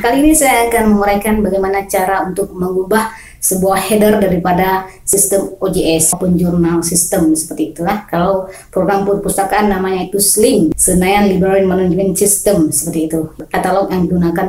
kali ini saya akan menguraikan bagaimana cara untuk mengubah sebuah header daripada sistem OJS maupun jurnal sistem seperti itulah. Kalau program perpustakaan namanya itu SLIM, Senayan Library Management System, seperti itu. Katalog yang digunakan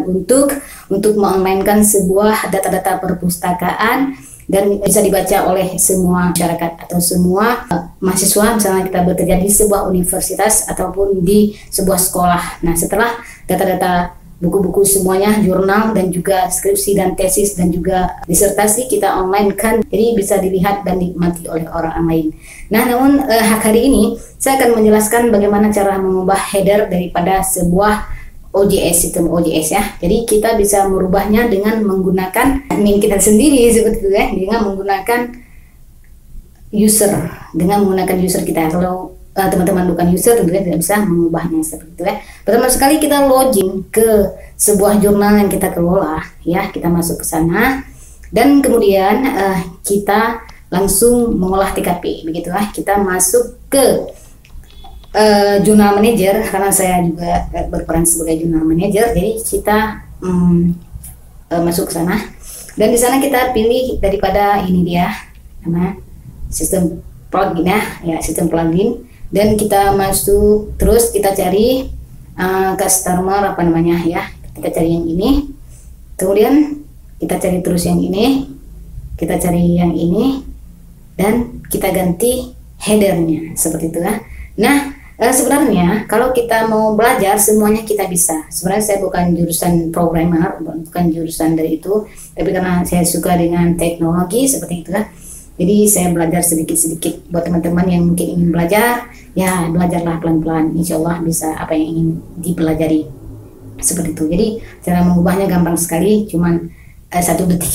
untuk mengonlinekan sebuah data-data perpustakaan dan bisa dibaca oleh semua masyarakat atau semua mahasiswa, misalnya kita bekerja di sebuah universitas ataupun di sebuah sekolah. Nah, setelah data-data buku-buku semuanya, jurnal dan juga skripsi dan tesis dan juga disertasi kita online kan, jadi bisa dilihat dan dinikmati oleh orang lain. Nah, namun hari ini saya akan menjelaskan bagaimana cara mengubah header daripada sebuah OJS, sistem OJS ya. Jadi kita bisa merubahnya dengan menggunakan admin kita sendiri seperti itu ya, dengan menggunakan user kita. Kalau teman-teman bukan user tentunya tidak bisa mengubahnya seperti itu ya. Pertama sekali kita login ke sebuah jurnal yang kita kelola ya, kita masuk ke sana dan kemudian kita langsung mengolah TKP begitu ya. Kita masuk ke jurnal manager, karena saya juga berperan sebagai jurnal manager, jadi kita masuk ke sana dan di sana kita pilih daripada ini dia nama sistem plugin ya, sistem plugin. Dan kita masuk, terus kita cari customer apa namanya ya, kita cari yang ini, kemudian kita cari terus yang ini, kita cari yang ini, dan kita ganti headernya seperti itu ya. Nah, sebenarnya kalau kita mau belajar semuanya kita bisa. Sebenarnya saya bukan jurusan programmer, bukan jurusan dari itu, tapi karena saya suka dengan teknologi seperti itu ya. Jadi saya belajar sedikit-sedikit. Buat teman-teman yang mungkin ingin belajar, ya belajarlah pelan-pelan. Insya Allah bisa apa yang ingin dipelajari seperti itu. Jadi cara mengubahnya gampang sekali, cuman 1 detik,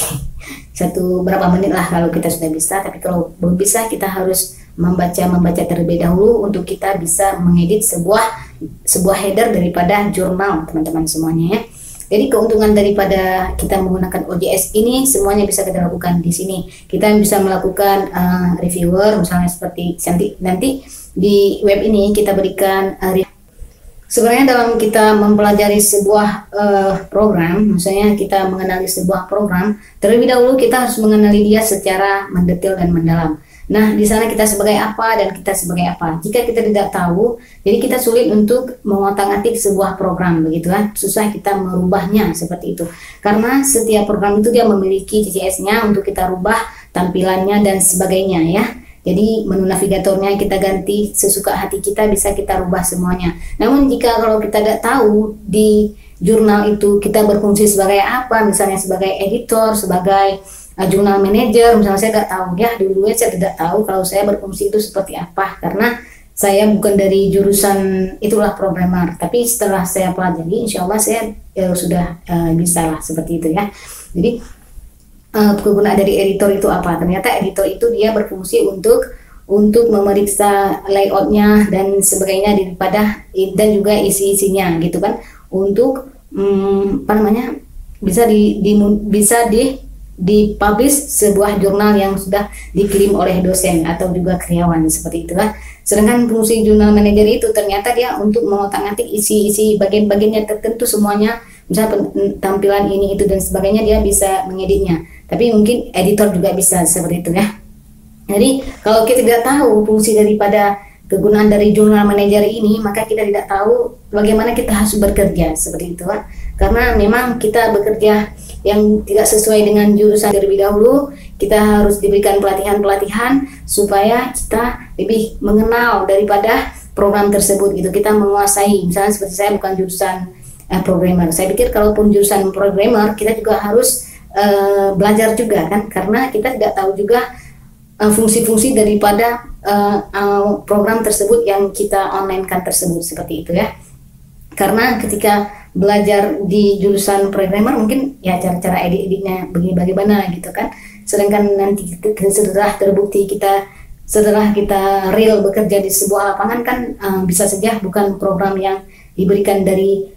berapa menit lah kalau kita sudah bisa. Tapi kalau belum bisa, kita harus membaca terlebih dahulu untuk kita bisa mengedit sebuah header daripada jurnal teman-teman semuanya ya. Jadi keuntungan daripada kita menggunakan OJS ini semuanya bisa kita lakukan di sini. Kita bisa melakukan reviewer, misalnya seperti nanti di web ini kita berikan sebenarnya dalam kita mempelajari sebuah program, misalnya kita mengenali sebuah program, terlebih dahulu kita harus mengenali dia secara mendetail dan mendalam. Nah, di sana kita sebagai apa dan kita sebagai apa. Jika kita tidak tahu, jadi kita sulit untuk mengotak-atik sebuah program begitu kan. Susah kita merubahnya seperti itu. Karena setiap program itu dia memiliki CSS-nya untuk kita rubah tampilannya dan sebagainya ya. Jadi menu navigatornya kita ganti sesuka hati kita, bisa kita rubah semuanya. Namun jika kalau kita tidak tahu di jurnal itu kita berfungsi sebagai apa, misalnya sebagai editor, sebagai jurnal manager, misalnya saya tidak tahu ya, dulunya saya tidak tahu kalau saya berfungsi itu seperti apa, karena saya bukan dari jurusan itulah programmer. Tapi setelah saya pelajari, insya Allah saya sudah bisa lah seperti itu ya. Jadi kegunaan dari editor itu apa? Ternyata editor itu dia berfungsi untuk memeriksa layoutnya dan sebagainya daripada dan juga isi-isinya gitu kan, untuk apa namanya, bisa dipublish sebuah jurnal yang sudah dikirim oleh dosen atau juga karyawan seperti itulah. Sedangkan fungsi jurnal manager itu ternyata dia untuk mengotak-atik isi bagian-bagiannya tertentu semuanya, misalnya tampilan ini itu dan sebagainya, dia bisa mengeditnya. Tapi mungkin editor juga bisa seperti itu ya. Jadi kalau kita tidak tahu fungsi daripada kegunaan dari jurnal manager ini, maka kita tidak tahu bagaimana kita harus bekerja seperti itu kan. Karena memang kita bekerja yang tidak sesuai dengan jurusan terlebih dahulu, kita harus diberikan pelatihan-pelatihan supaya kita lebih mengenal daripada program tersebut gitu. Kita menguasai, misalnya seperti saya bukan jurusan programmer. Saya pikir kalaupun jurusan programmer kita juga harus belajar juga kan, karena kita tidak tahu juga fungsi-fungsi daripada program tersebut yang kita online-kan tersebut seperti itu ya. Karena ketika belajar di jurusan programmer mungkin ya cara-cara edit-editnya bagaimana gitu kan. Sedangkan nanti setelah terbukti setelah kita real bekerja di sebuah lapangan kan bisa saja bukan program yang diberikan dari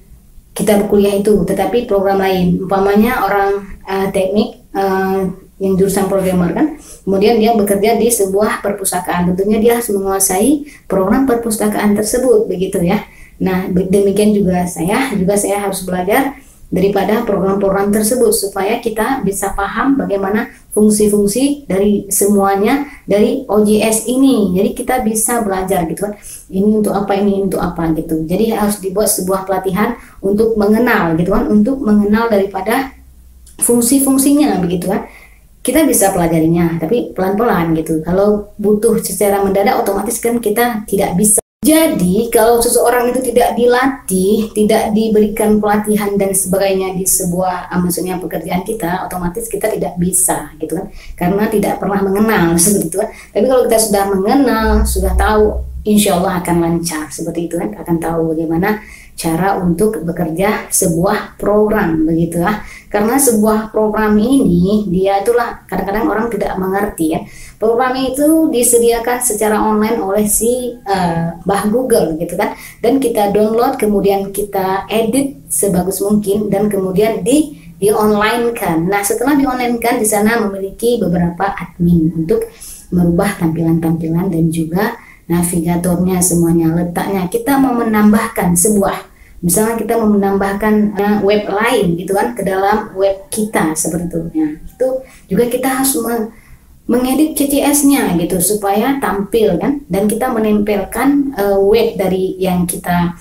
kita berkuliah itu, tetapi program lain. Umpamanya orang teknik yang jurusan programmer kan, kemudian dia bekerja di sebuah perpustakaan, tentunya dia harus menguasai program perpustakaan tersebut begitu ya. Nah, demikian juga saya harus belajar daripada program-program tersebut, supaya kita bisa paham bagaimana fungsi-fungsi dari semuanya dari OJS ini. Jadi kita bisa belajar gitu kan, ini untuk apa, ini untuk apa gitu. Jadi harus dibuat sebuah pelatihan untuk mengenal gitu kan, untuk mengenal daripada fungsi-fungsinya begitu kan. Kita bisa pelajarinya tapi pelan-pelan gitu. Kalau butuh secara mendadak otomatis kan kita tidak bisa. Jadi kalau seseorang itu tidak dilatih, tidak diberikan pelatihan dan sebagainya di sebuah maksudnya pekerjaan kita, otomatis kita tidak bisa gitu kan, karena tidak pernah mengenal seperti itu kan. Tapi kalau kita sudah mengenal, sudah tahu, insya Allah akan lancar seperti itu kan, akan tahu bagaimana cara untuk bekerja sebuah program begitu ya. Karena sebuah program ini dia itulah kadang-kadang orang tidak mengerti ya. Program itu disediakan secara online oleh si Mbah Google gitu kan, dan kita download kemudian kita edit sebagus mungkin dan kemudian di online kan. Nah setelah di online kan di sana memiliki beberapa admin untuk merubah tampilan-tampilan dan juga navigatornya semuanya, letaknya. Kita mau menambahkan sebuah, misalnya kita mau menambahkan web lain gitu kan ke dalam web kita seperti itu. Nah, itu juga kita harus mengedit CCS-nya gitu supaya tampil kan, dan kita menempelkan web dari yang kita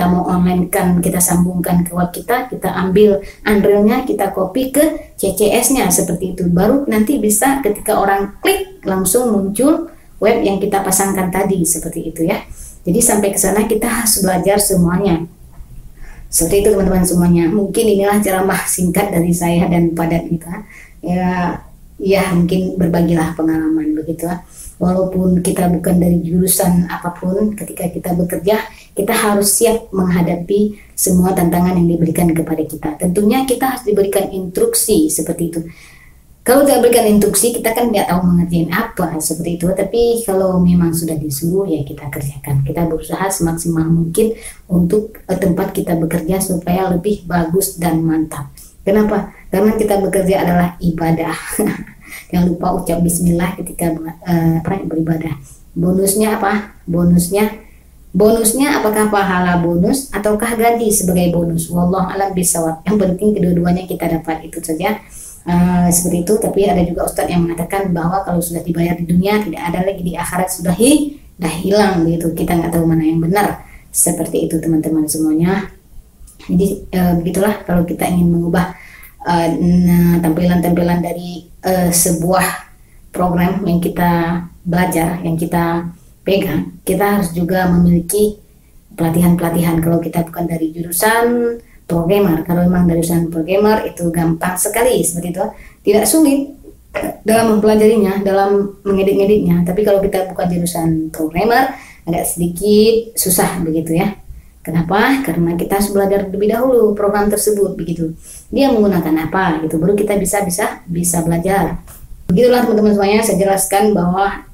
mau online kan, kita sambungkan ke web kita ambil Unreal-nya, kita copy ke CCS-nya seperti itu. Baru nanti bisa ketika orang klik langsung muncul web yang kita pasangkan tadi seperti itu ya. Jadi sampai ke sana kita harus belajar semuanya. Seperti itu teman-teman semuanya. Mungkin inilah ceramah singkat dari saya dan padat kita. Ya mungkin berbagilah pengalaman begitu ya. Walaupun kita bukan dari jurusan apapun, ketika kita bekerja, kita harus siap menghadapi semua tantangan yang diberikan kepada kita. Tentunya kita harus diberikan instruksi seperti itu. Kalau tidak berikan instruksi, kita kan tidak tahu mengerjain apa seperti itu. Tapi kalau memang sudah disuruh, ya kita kerjakan. Kita berusaha semaksimal mungkin untuk tempat kita bekerja supaya lebih bagus dan mantap. Kenapa? Karena kita bekerja adalah ibadah. Jangan lupa ucap bismillah ketika beribadah. Bonusnya apa? Bonusnya apakah pahala bonus ataukah gaji sebagai bonus? Wallahu a'lam bishawab. Yang penting kedua-duanya kita dapat, itu saja. Seperti itu. Tapi ada juga ustadz yang mengatakan bahwa kalau sudah dibayar di dunia tidak ada lagi di akhirat, sudah hilang begitu. Kita nggak tahu mana yang benar. Seperti itu teman-teman semuanya. Jadi begitulah kalau kita ingin mengubah tampilan-tampilan dari sebuah program yang kita belajar, yang kita pegang, kita harus juga memiliki pelatihan-pelatihan. Kalau kita bukan dari jurusan programmer, kalau memang dari jurusan programmer itu gampang sekali seperti itu, tidak sulit dalam mempelajarinya, dalam mengedit-ngeditnya. Tapi kalau kita bukan jurusan programmer, agak sedikit susah begitu ya. Kenapa? Karena kita harus belajar lebih dahulu program tersebut begitu. Dia menggunakan apa gitu, baru kita bisa belajar. Begitulah teman-teman semuanya, saya jelaskan bahwa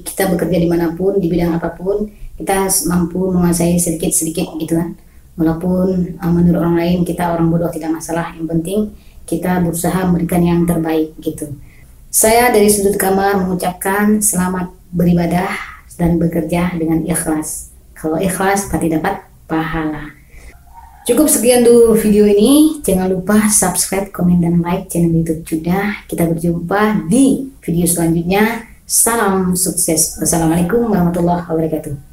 kita bekerja dimanapun, di bidang apapun, kita harus mampu menguasai sedikit-sedikit gitu kan. Walaupun menurut orang lain kita orang bodoh, tidak masalah, yang penting kita berusaha memberikan yang terbaik gitu. Saya dari sudut kamar mengucapkan selamat beribadah dan bekerja dengan ikhlas. Kalau ikhlas pasti dapat pahala. Cukup sekian dulu video ini. Jangan lupa subscribe, komen, dan like channel YouTube Cuda. Kita berjumpa di video selanjutnya. Salam sukses. Wassalamualaikum warahmatullahi wabarakatuh.